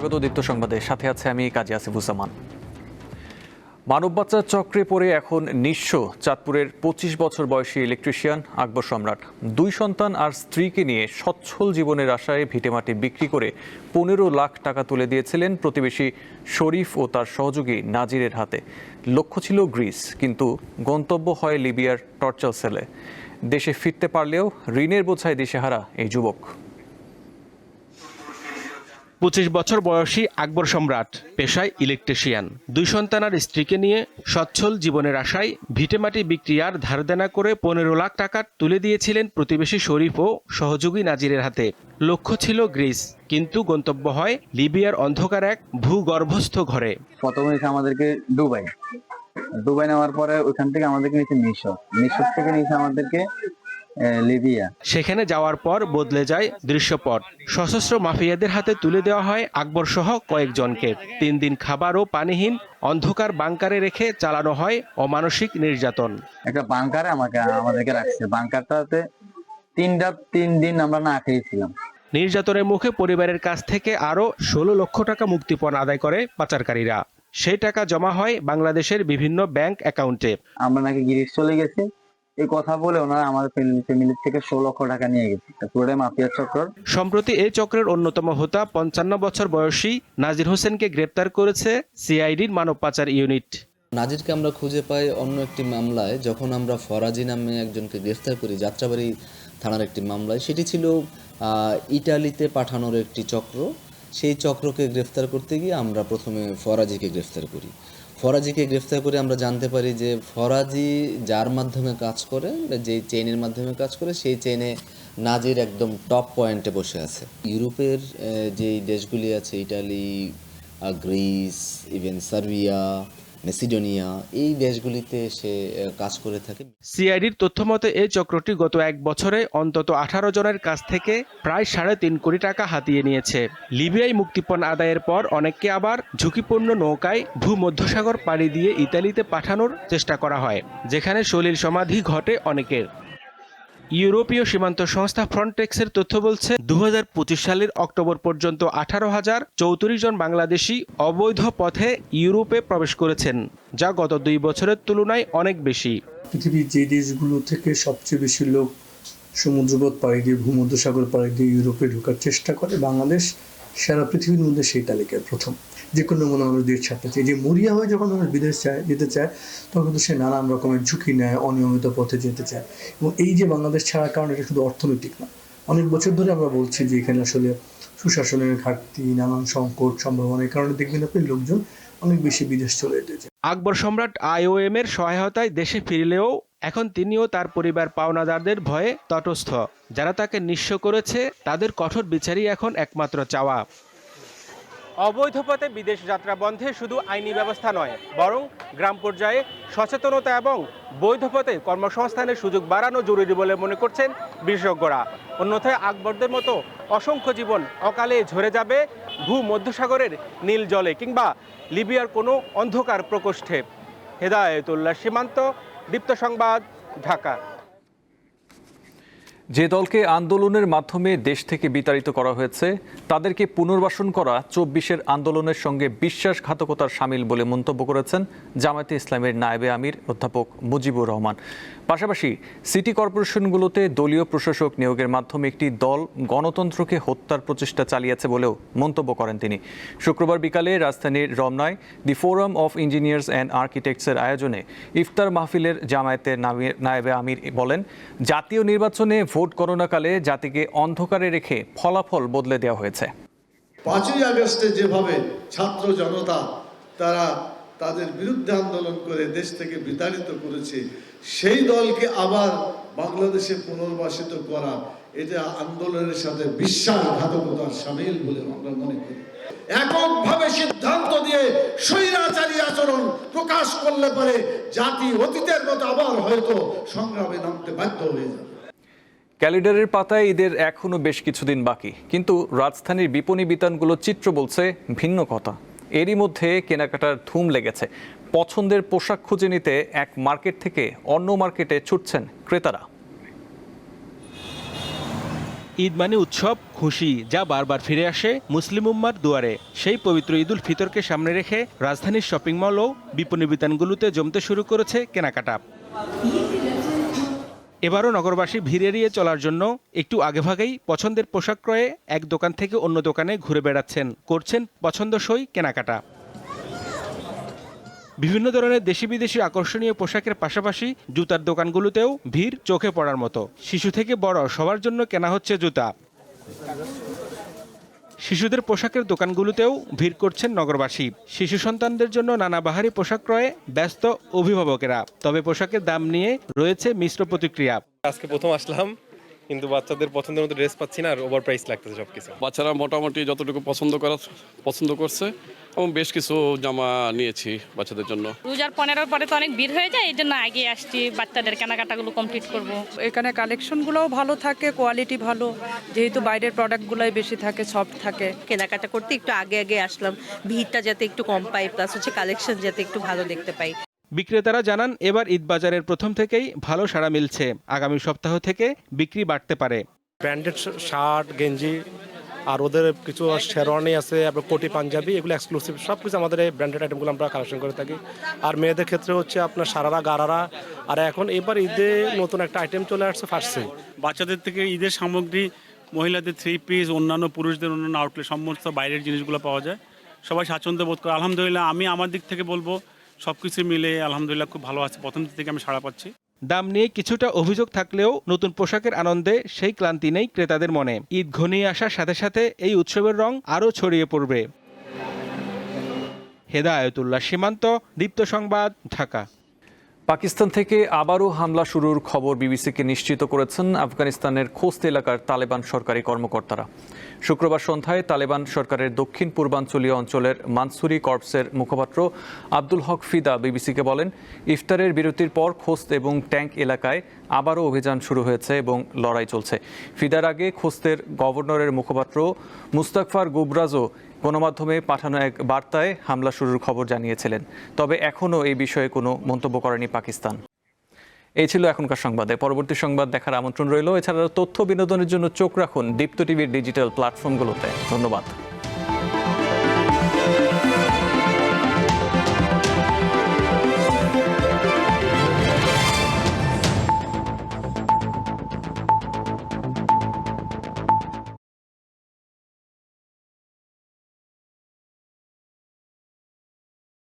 স্বাগত দীপ্ত সংবাদে, সাথে আছে আমি কাজী আসিফুজ্জামান। মানব পাচার চক্রে পড়ে এখন নিঃস্ব চাঁদপুরের ২৫ বছর বয়সী ইলেকট্রিশিয়ান আকবর সম্রাট। ২ সন্তান আর স্ত্রীকে নিয়ে সচ্ছল জীবনের আশায় ভিটেমাটি বিক্রি করে ১৫ লাখ টাকা তুলে দিয়েছিলেন প্রতিবেশী শরীফ ও তার সহযোগী নাজিরের হাতে। লক্ষ্য ছিল গ্রিস, কিন্তু গন্তব্য হয় লিবিয়ার টর্চার সেলে। দেশে ফিরতে পারলেও ঋণের বোঝায় দিশেহারা এই যুবক। ২৫ বছর বয়সী আকবর সম্রাট পেশায় ইলেকট্রিশিয়ান। ২ সন্তান আর স্ত্রীকে নিয়ে সচ্ছল জীবনের আশায় ভিটেমাটি বিক্রি আর ধার দেনা করে ১৫ লাখ টাকা তুলে দিয়েছিলেন প্রতিবেশী শরীফ ও সহযোগী নাজিরের হাতে। লক্ষ্য ছিল গ্রিস, কিন্তু গন্তব্য হয় লিবিয়ার অন্ধকার এক ভূগর্ভস্থ ঘরে। প্রথমে আমাদেরকে দুবাই নেওয়ার পরে ওইখান থেকে আমাদেরকে নিচে মিশর থেকে নিচে আমাদেরকে লিবিয়া। সেখানে যাওয়ার পর বদলে যায় দৃশ্যপট। সশস্ত্র মাফিয়াদের হাতে তুলে দেওয়া হয় আকবর সহ কয়েকজনকে। ৩ দিন খাবার ও পানিহীন অন্ধকার বাংকারে রেখে চালানো হয় অমানসিক নির্যাতন। একটা বাংকারে আমাদেরকে রাখছে। বাংকারটাতে ৩ দিন আমরা না খেয়েছিলাম। নির্যাতনের মুখে পরিবারের কাছ থেকে আরও ১৬ লক্ষ টাকা মুক্তিপণ আদায় করে পাচারকারীরা। সেই টাকা জমা হয় বাংলাদেশের বিভিন্ন ব্যাংক অ্যাকাউন্টে। আমরা নাকি গ্রিস চলে গেছি এই কথা বলে ওনারা আমাদের ফ্যামিলি থেকে ১৬ লক্ষ টাকা নিয়ে গেছে। পুরোটাই মাফিয়া চক্র। সম্প্রতি এই চক্রের অন্যতম হোতা ৫৫ বছর বয়সী নাজির হোসেনকে গ্রেপ্তার করেছে সিআইডির মানব পাচার ইউনিট। নাজিরকে আমরা খুঁজে পাই অন্য একটি মামলায়, যখন আমরা ফরাজি নামে একজনকে গ্রেফতার করি যাত্রাবাড়ি থানার একটি মামলায়। সেটি ছিল ইটালিতে পাঠানোর একটি চক্র। সেই চক্রকে গ্রেফতার করতে গিয়ে আমরা প্রথমে ফরাজিকে গ্রেফতার করি। ফরাজিকে গ্রেফতার করে আমরা জানতে পারি যে ফরাজি যার মাধ্যমে কাজ করে, যেই চেইনের মাধ্যমে কাজ করে, সেই চেইনে নাজির একদম টপ পয়েন্টে বসে আছে। ইউরোপের যেই দেশগুলি আছে, Italy, Greece, even Serbia, Macedonia, এই দেশগুলিতে সে কাজ করে থাকে। সিআইডির তথ্য মতে এই চক্রটি গত ১ বছরে অন্তত ১৮ জনের কাছ থেকে প্রায় ৩.৫ কোটি টাকা হাতিয়ে নিয়েছে। লিবিয়ায় মুক্তিপণ আদায়ের পর অনেককে আবার ঝুঁকিপূর্ণ নৌকায় ভূমধ্যসাগর পাড়ি দিয়ে ইতালিতে পাঠানোর চেষ্টা করা হয়, যেখানে সলিল সমাধি ঘটে অনেকের। ইউরোপীয় সীমান্ত সংস্থা ফ্রন্টেক্সের তথ্য বলছে ২০২৫ সালের অক্টোবর পর্যন্ত ১৮,০৩৪ জন বাংলাদেশি অবৈধ পথে ইউরোপে প্রবেশ করেছেন, যা গত ২ বছরের তুলনায় অনেক বেশি। পৃথিবীর যে দেশগুলো থেকে সবচেয়ে বেশি লোক সমুদ্রপথ পাড়ি দিয়ে ভূমধ্যসাগর পাড়ি দিয়ে ইউরোপে ঢোকার চেষ্টা করে, বাংলাদেশ সারা পৃথিবীর মধ্যে সেই তালিকায় প্রথম। যে কোনো মানুষ দেশ ছাড়তে চায়, যে মরিয়া হয়ে যখন মানুষ বিদেশ যেতে চায় তখন কিন্তু সে নানান রকমের ঝুঁকি নেয়, অনিয়মিত পথে যেতে চায়। এবং এই যে বাংলাদেশ ছাড়ার কারণ, এটা শুধু অর্থনৈতিক না। অনেক বছর ধরে আমরা বলছি যে এখানে আসলে সুশাসনের ঘাটতি, নানান সংকট সম্ভাবনার কারণে দেখবেন আপনি লোকজন অনেক বেশি বিদেশ চলে যেতে। আকবর সম্রাট IOM এর সহায়তায় দেশে ফিরলেও এখন তিনিও তার পরিবার পাওনাদারদের ভয়ে তটস্থ। যারা তাকে নিঃস্ব করেছে তাদের কঠোর বিচারই এখন একমাত্র চাওয়া। অবৈধ পথে বিদেশ যাত্রা বন্ধে শুধু আইনি ব্যবস্থা নয়, বরং গ্রাম পর্যায়ে সচেতনতা এবং বৈধ পথে কর্মসংস্থানের সুযোগ বাড়ানো জরুরি বলে মনে করছেন বিশেষজ্ঞরা। অন্যথায় আকবরদের মতো অসংখ্য জীবন অকালে ঝরে যাবে ভূমধ্যসাগরের নীল জলে কিংবা লিবিয়ার কোনো অন্ধকার প্রকোষ্ঠে। হেদায়েতুল্লাহ সীমান্ত, দীপ্ত সংবাদ, ঢাকা। যে দলকে আন্দোলনের মাধ্যমে দেশ থেকে বিতাড়িত করা হয়েছে তাদেরকে পুনর্বাসন করা ২৪-এর আন্দোলনের সঙ্গে বিশ্বাসঘাতকতার শামিল বলে মন্তব্য করেছেন জামায়াতে ইসলামের নায়েবে আমির অধ্যাপক মুজিবুর রহমান। পাশাপাশি সিটি কর্পোরেশনগুলোতে দলীয় প্রশাসক নিয়োগের মাধ্যমে একটি দল গণতন্ত্রকে হত্যার প্রচেষ্টা চালিয়েছে বলেও মন্তব্য করেন তিনি। শুক্রবার বিকালে রাজধানীর রমনায় দি ফোরাম অফ ইঞ্জিনিয়ার্স অ্যান্ড আর্কিটেক্টসের আয়োজনে ইফতার মাহফিলের জামায়াতের নায়েবে আমির বলেন, জাতীয় নির্বাচনে ভোট গণনাকালে জাতিকে অন্ধকারে রেখে ফলাফল বদলে দেওয়া হয়েছে। ৫ই আগস্টে যেভাবে ছাত্র জনতা তারা তাদের বিরুদ্ধে আন্দোলন করে দেশ থেকে বিতাড়িত করেছে, সেই দলকে আবার বাংলাদেশে পুনর্বাসিত করা, এটা আন্দোলনের সাথে বিশ্বাসঘাতকতার শামিল বলে আমরা মনে করি। এককভাবে সিদ্ধান্ত দিয়ে স্বৈরাচারী আচরণ প্রকাশ করলে পরে জাতি অতীতের মতো আবার হয়তো সংগ্রামে নামতে বাধ্য হয়ে যাবে। ক্যালেন্ডারের পাতায় ঈদের এখনও বেশ কিছুদিন বাকি, কিন্তু রাজধানীর বিপণী বিতানগুলো চিত্র বলছে ভিন্ন কথা। এরই মধ্যে কেনাকাটার ধুম লেগেছে। পছন্দের পোশাক খুঁজে নিতে এক মার্কেট থেকে অন্য মার্কেটে ছুটছেন ক্রেতারা। ঈদ মানে উৎসব, খুশি, যা বারবার ফিরে আসে মুসলিম উম্মার দুয়ারে। সেই পবিত্র ঈদুল ফিতরকে সামনে রেখে রাজধানীর শপিং মল ও বিপণী বিতানগুলোতে জমতে শুরু করেছে কেনাকাটা। এবারও নগরবাসী ভিড় এড়িয়ে চলার জন্য একটু আগেভাগেই পছন্দের পোশাক ক্রয়ে এক দোকান থেকে অন্য দোকানে ঘুরে বেড়াচ্ছেন, করছেন পছন্দসই কেনাকাটা। বিভিন্ন ধরনের দেশি বিদেশি আকর্ষণীয় পোশাকের পাশাপাশি জুতার দোকানগুলোতেও ভিড় চোখে পড়ার মতো। শিশু থেকে বড় সবার জন্য কেনা হচ্ছে জুতা। শিশুদের পোশাকের দোকানগুলোতেও ভিড় করছেন নগরবাসী। শিশু সন্তানদের জন্য নানা বাহারি পোশাক ক্রয়ে ব্যস্ত অভিভাবকেরা। তবে পোশাকের দাম নিয়ে রয়েছে মিশ্র প্রতিক্রিয়া। আজকে প্রথম আসলাম, কিন্তু বাচ্চাদের পছন্দের মতো ড্রেস পাচ্ছি না, আর ওভার প্রাইস লাগতেছে সবকিছু। বাচ্চারা মোটামুটি যতটুকু পছন্দ করছে এবং বেশ কিছু জামা নিয়েছি বাচ্চাদের জন্য। রোজার 15 পরে তো অনেক ভিড় হয়ে যায়, এই জন্য আগে আসছি বাচ্চাদের কেনাকাটাগুলো কমপ্লিট করব। এখানে কালেকশনগুলোও ভালো থাকে, কোয়ালিটি ভালো, যেহেতু বাইরের প্রোডাক্টগুলোই বেশি থাকে, সফট থাকে। কেনাকাটা করতে একটু আগে আসলাম, ভিড়টা যাতে একটু কম পাই, প্লাস হচ্ছে কালেকশন যাতে একটু ভালো দেখতে পাই। বিক্রেতারা জানান এবার ঈদ বাজারের প্রথম থেকেই ভালো সাড়া মিলছে। আগামী সপ্তাহ থেকে বিক্রি বাড়তে পারে। ব্র্যান্ডেড শার্ট, গেঞ্জি, আর ওদের কিছু শেরওয়ানি আছে, আপনার কোটি পাঞ্জাবি, এগুলো এক্সক্লুসিভ সব কিছু আমাদের এই ব্র্যান্ডেড আইটেমগুলো আমরা কালেকশন করে থাকি। আর মেয়েদের ক্ষেত্রে হচ্ছে আপনার সারারা, গারারা। আর এখন এবার ঈদে নতুন একটা আইটেম চলে আসছে ফার্স্টে। বাচ্চাদের থেকে ঈদের সামগ্রী, মহিলাদের 3 পিস, অন্যান্য পুরুষদের অন্যান্য আউটলেট, সমস্ত বাইরের জিনিসগুলো পাওয়া যায়। সবাই স্বাচ্ছন্দ্য বোধ করে। আলহামদুলিল্লাহ, আমি আমার দিক থেকে বলবো সব কিছু মিলে আলহামদুলিল্লাহ খুব ভালো আছে। প্রথম দিক থেকে আমি সাড়া পাচ্ছি। দাম নিয়ে কিছুটা অভিযোগ থাকলেও নতুন পোশাকের আনন্দে সেই ক্লান্তি নেই ক্রেতাদের মনে। ঈদ ঘনিয়ে আসার সাথে সাথে এই উৎসবের রং আরও ছড়িয়ে পড়বে। হেদায়েতুল্লাহ সীমান্ত, দীপ্ত সংবাদ, ঢাকা। পাকিস্তান থেকে আবারও হামলা শুরুর খবর বিবিসিকে নিশ্চিত করেছেন আফগানিস্তানের খোস্ত এলাকার তালেবান সরকারি কর্মকর্তারা। শুক্রবার সন্ধ্যায় তালেবান সরকারের দক্ষিণ পূর্বাঞ্চলীয় অঞ্চলের মানসুরি কর্পসের মুখপাত্র আব্দুল হক ফিদা বিবিসিকে বলেন, ইফতারের বিরতির পর খোস্ত এবং ট্যাঙ্ক এলাকায় আবারও অভিযান শুরু হয়েছে এবং লড়াই চলছে। ফিদার আগে খোস্তের গভর্নরের মুখপাত্র মুস্তাকফার গুবরাজও গণমাধ্যমে পাঠানো এক বার্তায় হামলা শুরুর খবর জানিয়েছিলেন। তবে এখনও এই বিষয়ে কোনো মন্তব্য করেনি পাকিস্তান। এই ছিল এখনকার সংবাদে। পরবর্তী সংবাদ দেখার আমন্ত্রণ রইল। এছাড়াও তথ্য বিনোদনের জন্য চোখ রাখুন দীপ্ত টিভির ডিজিটাল প্ল্যাটফর্মগুলোতে। ধন্যবাদ।